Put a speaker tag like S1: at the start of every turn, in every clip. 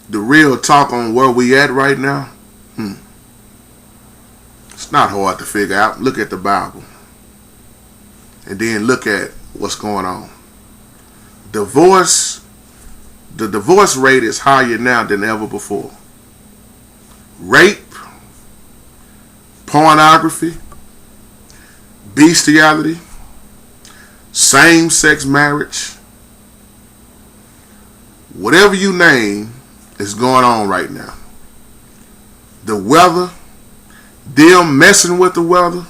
S1: the real talk on where we at right now, it's not hard to figure out. Look at the Bible. And then look at what's going on. The divorce rate is higher now than ever before. Rape, pornography, bestiality, same-sex marriage, whatever you name is going on right now. The weather, them messing with the weather,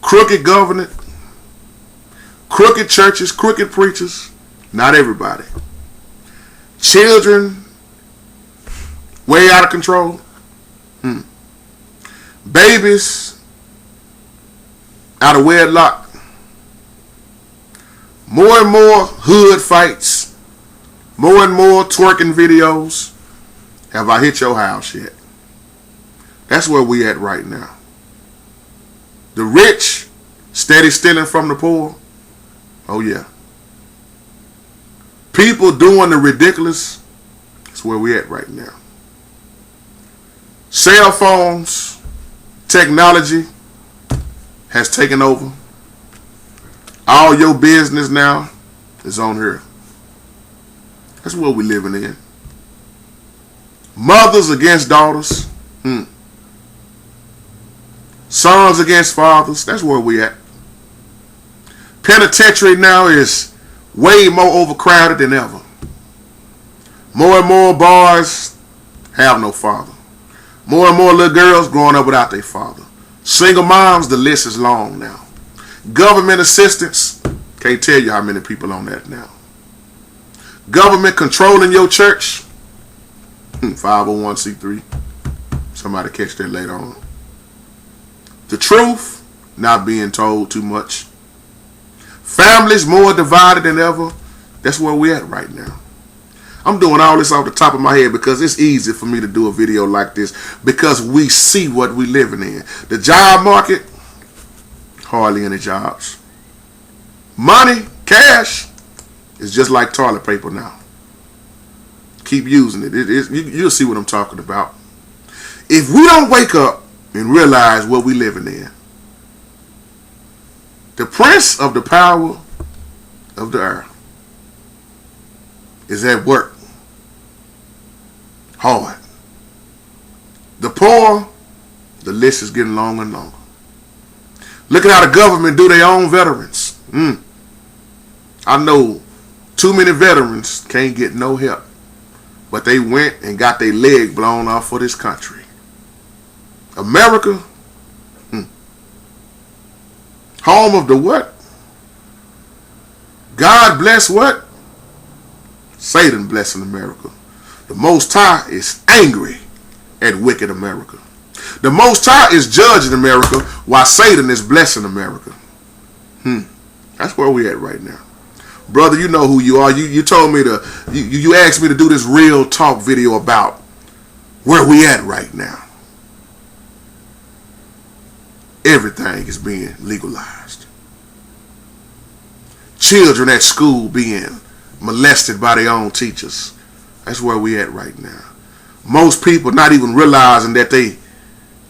S1: crooked government, crooked churches, crooked preachers, not everybody. Children way out of control. Babies out of wedlock. More and more hood fights. More and more twerking videos. Have I hit your house yet? That's where we at right now. The rich steady stealing from the poor. Oh yeah. People doing the ridiculous. That's where we at right now. Cell phones, technology has taken over. All your business now is on here. That's what we living in. Mothers against daughters. Sons against fathers. That's where we at. Penitentiary now is way more overcrowded than ever. More and more boys have no father. More and more little girls growing up without their father. Single moms, the list is long now. Government assistance, can't tell you how many people on that now. Government controlling your church, 501c3. Somebody catch that later on. The truth, not being told too much. Families more divided than ever. That's where we at right now. I'm doing all this off the top of my head because it's easy for me to do a video like this because we see what we living in. The job market, hardly any jobs. Money, cash, is just like toilet paper now. Keep using it. You'll see what I'm talking about. If we don't wake up and realize what we living in, the prince of the power of the earth is at work. Hard. The poor, the list is getting longer and longer. Look at how the government do their own veterans. I know too many veterans can't get no help. But they went and got their leg blown off for this country. America, home of the what? God bless what? Satan blessing America. The Most High is angry at wicked America. The Most High is judging America while Satan is blessing America. That's where we at right now. Brother, you know who you are. You told me to, you asked me to do this real talk video about where we at right now. Everything is being legalized. Children at school being molested by their own teachers. That's where we at right now. Most people not even realizing that they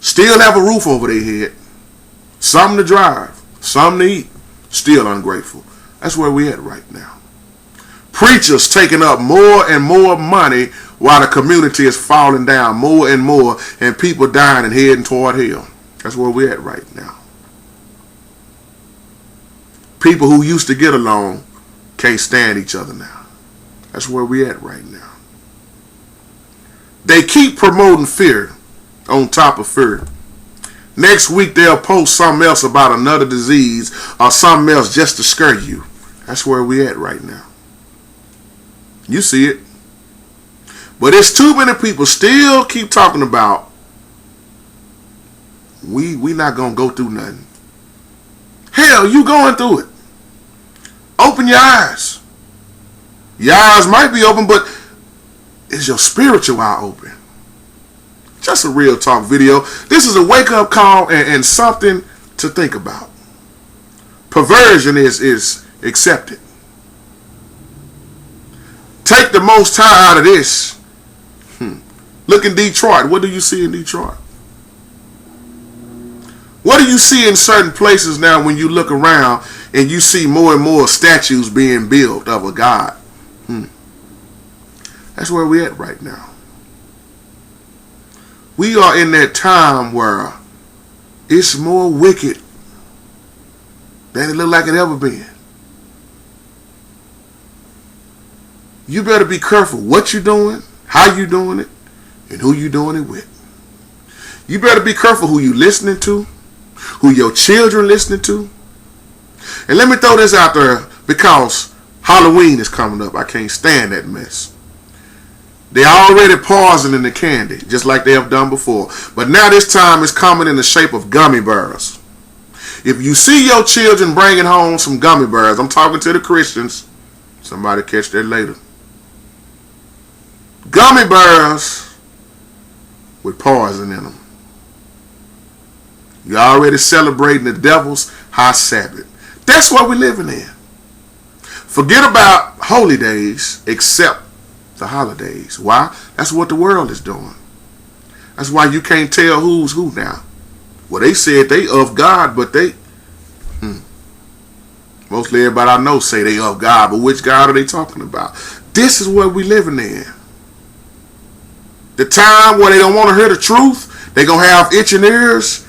S1: still have a roof over their head, something to drive, something to eat, still ungrateful. That's where we at right now. Preachers taking up more and more money while the community is falling down more and more and people dying and heading toward hell. That's where we at right now. People who used to get along can't stand each other now. That's where we at right now. They keep promoting fear on top of fear. Next week they'll post something else about another disease or something else just to scare you. That's where we at right now. You see it. But it's too many people still keep talking about we not going to go through nothing. Hell, you going through it. Open your eyes. Your eyes might be open, but is your spiritual eye open? Just a real talk video. This is a wake-up call and something to think about. Perversion is accepted. Take the Most High out of this Look in Detroit. What do you see in Detroit? What do you see in certain places now when you look around and you see more and more statues being built of a God? That's where we're at right now. We are in that time where it's more wicked than it looked like it ever been. You better be careful what you're doing, how you doing it, and who you doing it with. You better be careful who you listening to, who your children listening to. And let me throw this out there because Halloween is coming up. I can't stand that mess. They already poisoning the candy, just like they have done before. But now this time it's coming in the shape of gummy bears. If you see your children bringing home some gummy bears, I'm talking to the Christians. Somebody catch that later. Gummy bears with poison in them. You're already celebrating the devil's high Sabbath. That's what we're living in. Forget about holy days except the holidays. Why? That's what the world is doing. That's why you can't tell who's who now. Well, they said they of God, but they mostly everybody I know say they of God, but which God are they talking about? This is what we living in. The time where they don't want to hear the truth, they gonna have itching ears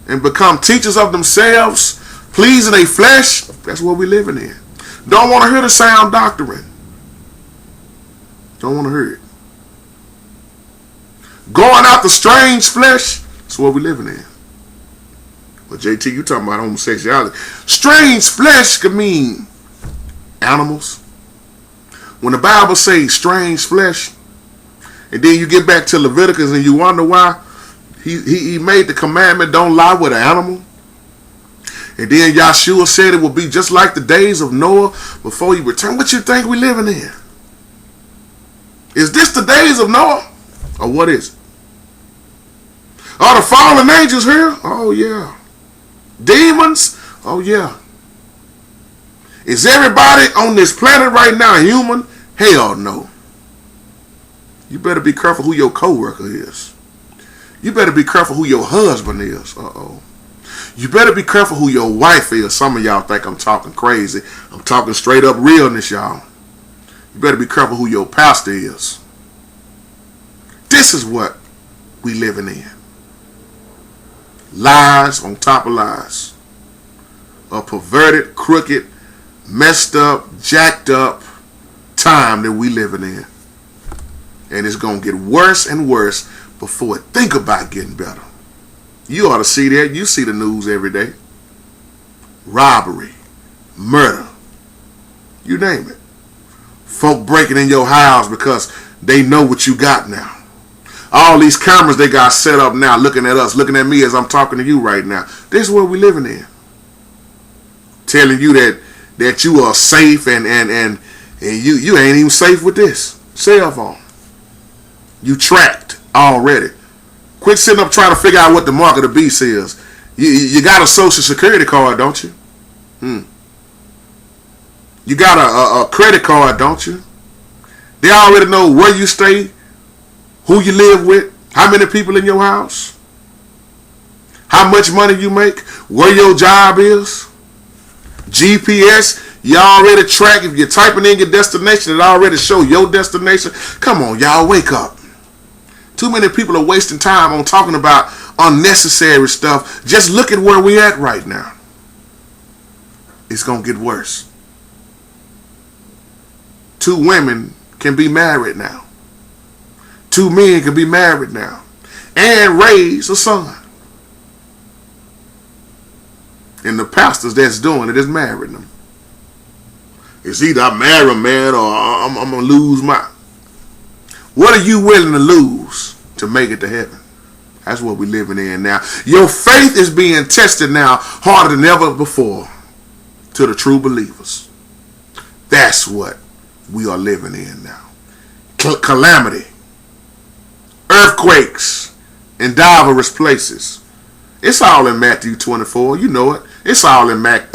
S1: and become teachers of themselves, pleasing their flesh. That's what we living in. Don't want to hear the sound doctrine. Don't want to hear it. Going after strange flesh. That's what we living in. Well, JT, you talking about homosexuality. Strange flesh could mean animals. When the Bible says strange flesh, and then you get back to Leviticus and you wonder why he made the commandment, don't lie with an animal. And then Yahshua said it will be just like the days of Noah before he returned. What you think we living in? Is this the days of Noah? Or what is it? Are the fallen angels here? Oh yeah. Demons? Oh yeah. Is everybody on this planet right now human? Hell no. You better be careful who your co-worker is. You better be careful who your husband is. Uh-oh. You better be careful who your wife is. Some of y'all think I'm talking crazy. I'm talking straight up realness, y'all. You better be careful who your pastor is. This is what we living in. Lies on top of lies. A perverted, crooked, messed up, jacked up time that we living in. And it's going to get worse and worse before it think about getting better. You ought to see that. You see the news every day. Robbery, murder, you name it. Folk breaking in your house because they know what you got now. All these cameras they got set up now looking at us, looking at me as I'm talking to you right now. This is what we living in. Telling you that you are safe and you ain't even safe with this cell phone. You tracked already. Quit sitting up trying to figure out what the mark of the beast is. You got a social security card, don't you? You got a credit card, don't you? They already know where you stay, who you live with, how many people in your house, how much money you make, where your job is. GPS, you already track. If you're typing in your destination, it already show your destination. Come on, y'all, wake up. Too many people are wasting time on talking about unnecessary stuff. Just look at where we at right now. It's going to get worse. 2 women can be married now. 2 men can be married now. And raise a son. And the pastors that's doing it is marrying them. It's either I marry a man or I'm going to lose my... What are you willing to lose to make it to heaven? That's what we're living in now. Your faith is being tested now harder than ever before to the true believers. That's what we are living in now. Calamity, earthquakes in diverse places. It's all in Matthew 24. You know it. It's all in Mark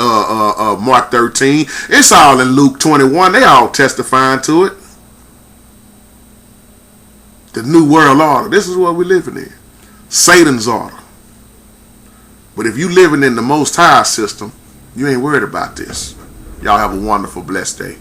S1: 13. It's all in Luke 21. They all testifying to it. The new world order. This is what we're living in. Satan's order. But if you living in the Most High system, you ain't worried about this. Y'all have a wonderful, blessed day.